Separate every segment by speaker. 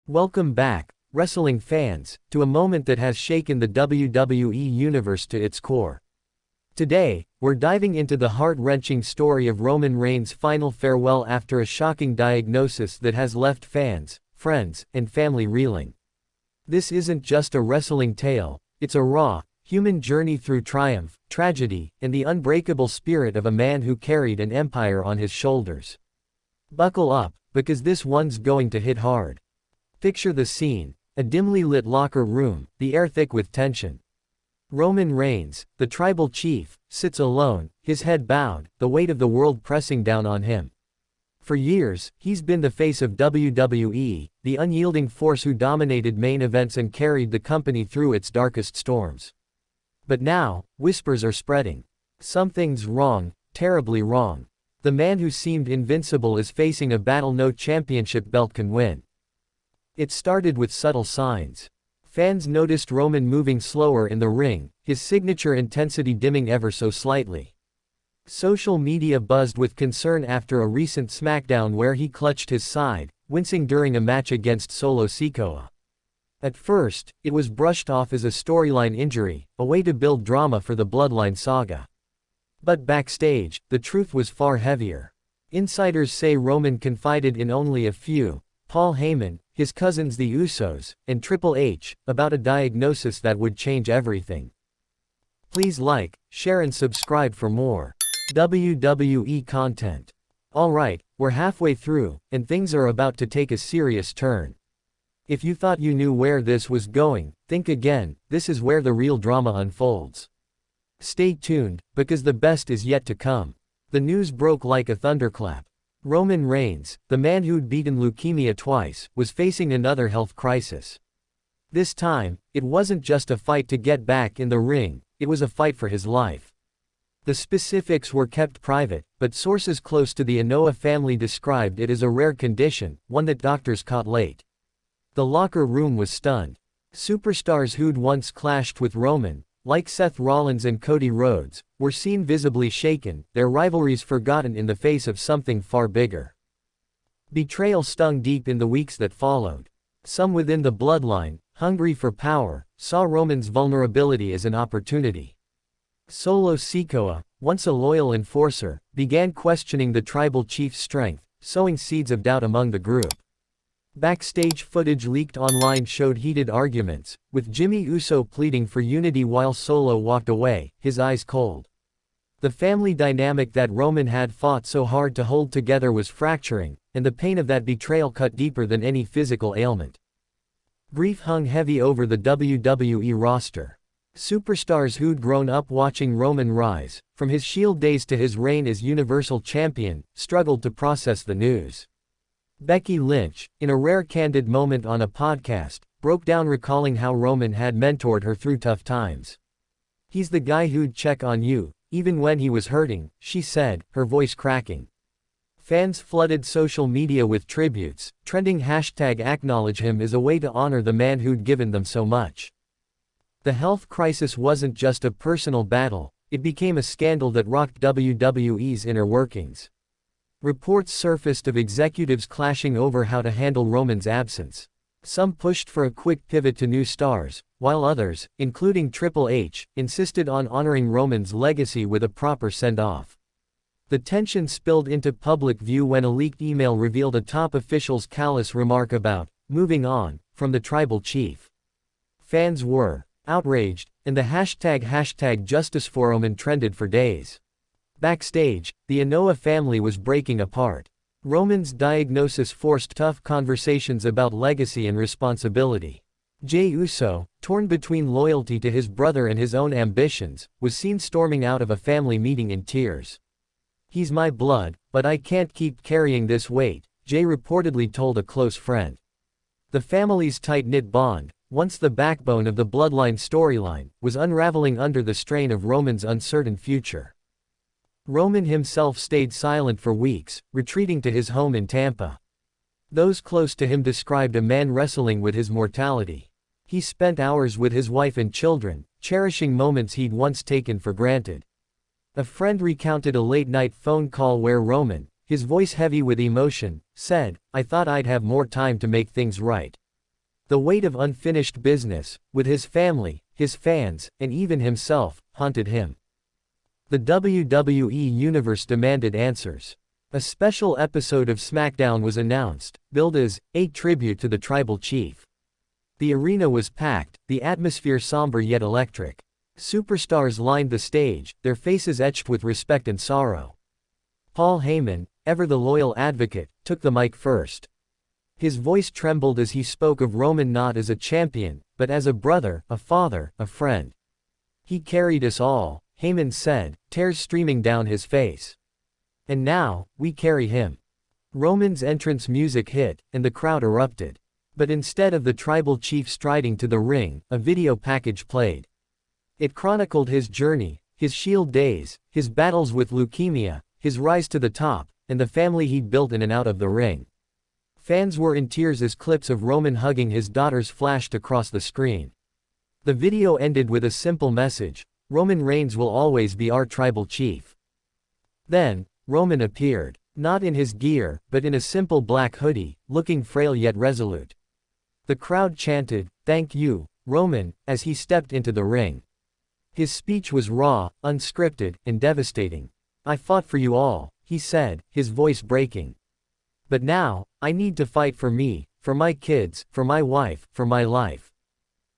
Speaker 1: Welcome back, wrestling fans, to a moment that has shaken the WWE universe to its core. Today, we're diving into the heart-wrenching story of Roman Reigns' final farewell after a shocking diagnosis that has left fans, friends, and family reeling. This isn't just a wrestling tale, it's a raw, human journey through triumph, tragedy, and the unbreakable spirit of a man who carried an empire on his shoulders. Buckle up, because this one's going to hit hard. Picture the scene: a dimly lit locker room, the air thick with tension. Roman Reigns, the tribal chief, sits alone, his head bowed, the weight of the world pressing down on him. For years, he's been the face of WWE, the unyielding force who dominated main events and carried the company through its darkest storms. But now, whispers are spreading. Something's wrong, terribly wrong. The man who seemed invincible is facing a battle no championship belt can win. It started with subtle signs. Fans noticed Roman moving slower in the ring, his signature intensity dimming ever so slightly. Social media buzzed with concern after a recent SmackDown where he clutched his side, wincing during a match against Solo Sikoa. At first, it was brushed off as a storyline injury, a way to build drama for the Bloodline saga. But backstage, the truth was far heavier. Insiders say Roman confided in only a few, Paul Heyman, his cousins the Usos, and Triple H, about a diagnosis that would change everything. Please like, share and subscribe for more WWE content. Alright, we're halfway through, and things are about to take a serious turn. If you thought you knew where this was going, think again, this is where the real drama unfolds. Stay tuned, because the best is yet to come. The news broke like a thunderclap. Roman Reigns, the man who'd beaten leukemia twice, was facing another health crisis. This time, it wasn't just a fight to get back in the ring, it was a fight for his life. The specifics were kept private, but sources close to the Anoa'i family described it as a rare condition, one that doctors caught late. The locker room was stunned. Superstars who'd once clashed with Roman, like Seth Rollins and Cody Rhodes, were seen visibly shaken, their rivalries forgotten in the face of something far bigger. Betrayal stung deep in the weeks that followed. Some within the bloodline, hungry for power, saw Roman's vulnerability as an opportunity. Solo Sikoa, once a loyal enforcer, began questioning the tribal chief's strength, sowing seeds of doubt among the group. Backstage footage leaked online showed heated arguments, with Jimmy Uso pleading for unity while Solo walked away, his eyes cold. The family dynamic that Roman had fought so hard to hold together was fracturing, and the pain of that betrayal cut deeper than any physical ailment. Grief hung heavy over the WWE roster. Superstars who'd grown up watching Roman rise, from his Shield days to his reign as Universal Champion, struggled to process the news. Becky Lynch, in a rare candid moment on a podcast, broke down recalling how Roman had mentored her through tough times. "He's the guy who'd check on you, even when he was hurting," she said, her voice cracking. Fans flooded social media with tributes, trending #AcknowledgeHim as a way to honor the man who'd given them so much. The health crisis wasn't just a personal battle, it became a scandal that rocked WWE's inner workings. Reports surfaced of executives clashing over how to handle Roman's absence. Some pushed for a quick pivot to new stars, while others, including Triple H, insisted on honoring Roman's legacy with a proper send-off. The tension spilled into public view when a leaked email revealed a top official's callous remark about moving on from the tribal chief. Fans were outraged, and the #JusticeForRoman trended for days. Backstage, the Anoa'i family was breaking apart. Roman's diagnosis forced tough conversations about legacy and responsibility. Jey Uso, torn between loyalty to his brother and his own ambitions, was seen storming out of a family meeting in tears. "He's my blood, but I can't keep carrying this weight," Jey reportedly told a close friend. The family's tight-knit bond, once the backbone of the Bloodline storyline, was unraveling under the strain of Roman's uncertain future. Roman himself stayed silent for weeks, retreating to his home in Tampa. Those close to him described a man wrestling with his mortality. He spent hours with his wife and children, cherishing moments he'd once taken for granted. A friend recounted a late-night phone call where Roman, his voice heavy with emotion, said, "I thought I'd have more time to make things right. The weight of unfinished business, with his family, his fans, and even himself, haunted him. The WWE Universe demanded answers. A special episode of SmackDown was announced, billed as a tribute to the Tribal Chief. The arena was packed, the atmosphere somber yet electric. Superstars lined the stage, their faces etched with respect and sorrow. Paul Heyman, ever the loyal advocate, took the mic first. His voice trembled as he spoke of Roman not as a champion, but as a brother, a father, a friend. "He carried us all," Heyman said, tears streaming down his face. "And now, we carry him." Roman's entrance music hit, and the crowd erupted. But instead of the Tribal Chief striding to the ring, a video package played. It chronicled his journey, his Shield days, his battles with leukemia, his rise to the top, and the family he'd built in and out of the ring. Fans were in tears as clips of Roman hugging his daughters flashed across the screen. The video ended with a simple message: Roman Reigns will always be our Tribal Chief. Then, Roman appeared, not in his gear, but in a simple black hoodie, looking frail yet resolute. The crowd chanted, "Thank you, Roman," as he stepped into the ring. His speech was raw, unscripted, and devastating. "I fought for you all," he said, his voice breaking. "But now, I need to fight for me, for my kids, for my wife, for my life."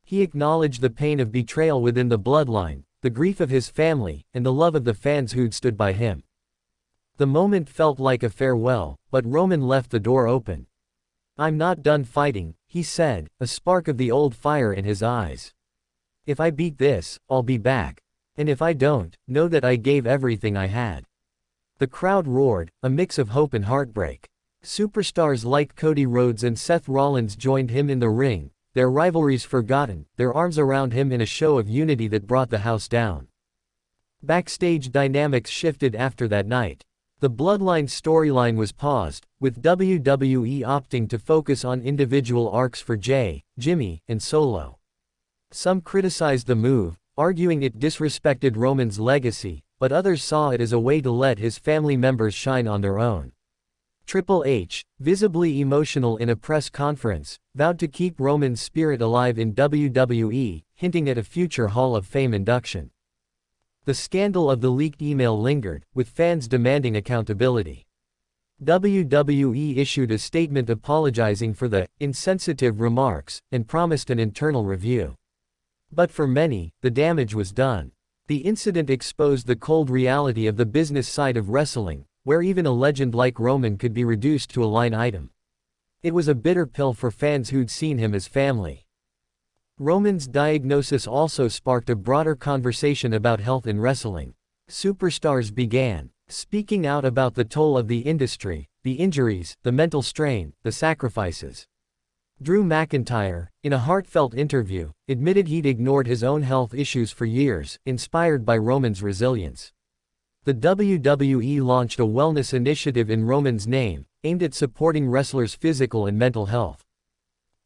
Speaker 1: He acknowledged the pain of betrayal within the bloodline, the grief of his family, and the love of the fans who'd stood by him. The moment felt like a farewell, but Roman left the door open. "I'm not done fighting," he said, a spark of the old fire in his eyes. "If I beat this, I'll be back. And if I don't, know that I gave everything I had." The crowd roared, a mix of hope and heartbreak. Superstars like Cody Rhodes and Seth Rollins joined him in the ring, their rivalries forgotten, their arms around him in a show of unity that brought the house down. Backstage dynamics shifted after that night. The Bloodline storyline was paused, with WWE opting to focus on individual arcs for Jay, Jimmy, and Solo. Some criticized the move, arguing it disrespected Roman's legacy, but others saw it as a way to let his family members shine on their own. Triple H, visibly emotional in a press conference, vowed to keep Roman's spirit alive in WWE, hinting at a future Hall of Fame induction. The scandal of the leaked email lingered, with fans demanding accountability. WWE issued a statement apologizing for the insensitive remarks, and promised an internal review. But for many, the damage was done. The incident exposed the cold reality of the business side of wrestling, where even a legend like Roman could be reduced to a line item. It was a bitter pill for fans who'd seen him as family. Roman's diagnosis also sparked a broader conversation about health in wrestling. Superstars began speaking out about the toll of the industry, the injuries, the mental strain, the sacrifices. Drew McIntyre, in a heartfelt interview, admitted he'd ignored his own health issues for years, inspired by Roman's resilience. The WWE launched a wellness initiative in Roman's name, aimed at supporting wrestlers' physical and mental health.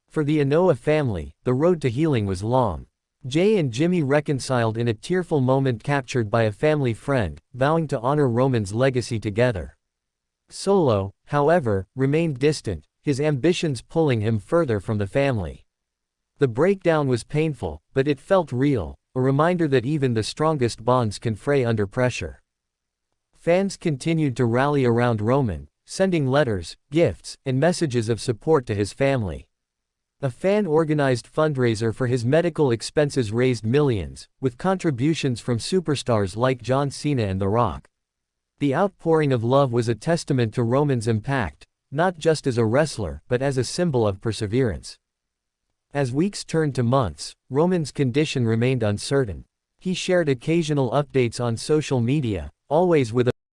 Speaker 1: For the Anoa'i family, the road to healing was long. Jay and Jimmy reconciled in a tearful moment captured by a family friend, vowing to honor Roman's legacy together. Solo, however, remained distant, his ambitions pulling him further from the family. The breakdown was painful, but it felt real, a reminder that even the strongest bonds can fray under pressure. Fans continued to rally around Roman, sending letters, gifts, and messages of support to his family. A fan-organized fundraiser for his medical expenses raised millions, with contributions from superstars like John Cena and The Rock. The outpouring of love was a testament to Roman's impact, not just as a wrestler but as a symbol of perseverance. As weeks turned to months, Roman's condition remained uncertain. He shared occasional updates on social media, always with a